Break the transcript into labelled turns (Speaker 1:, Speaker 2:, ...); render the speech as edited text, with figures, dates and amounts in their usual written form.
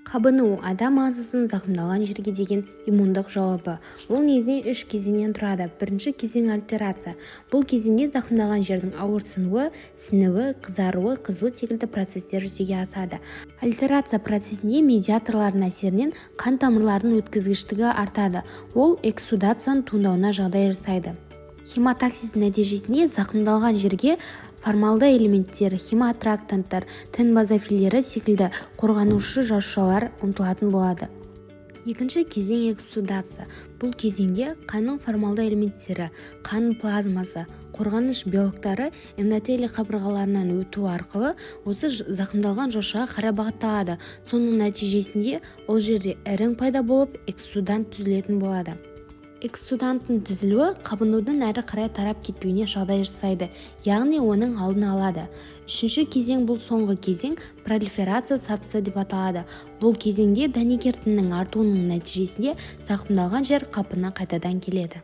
Speaker 1: Қабыну – адам ағзасын зақымдалған жерге деген иммундық жауабы. Ол негізінен 3 кезеңнен тұрады. Бірінші кезең – альтерация. Бұл кезеңде зақымдалған жердің ауырсынуы, сінуі, қызаруы, қызуы секілді процестер жүзеге асады. Альтерация процесінде медиаторлардың әсерінен қан тамырларының өткізгіштігі артады. Ол экссудацияның туындауына жағдай жасайды. Хемотаксис нәтижесінде зақымдалған жерге формалды элементтер, хемотрактанттар, тін базофилдері секілді қорғанушы жасушалар ұмтылатын болады. Екінші кезең экссудация. Бұл кезеңде қанның формалды элементтері, қан плазмасы, қорғаныш белоктары эндотелий қабырғаларынан өту арқылы осы зақымдалған жасушаға қарай бағытталады. Соның нәтижесінде ол жерде ірің пайда болып, экссудант түзілетін болады. Экссуданттың түзілуі қабынудың әрі қарай тарап кетпеуіне жағдай жасайды, яғни оның алдын алады. Үшінші кезең бұл соңғы кезең пролиферация сатысы деп аталады. Бұл кезеңде дәнекер тіннің артуының нәтижесінде зақымдалған жер қалпына қайтадан келеді.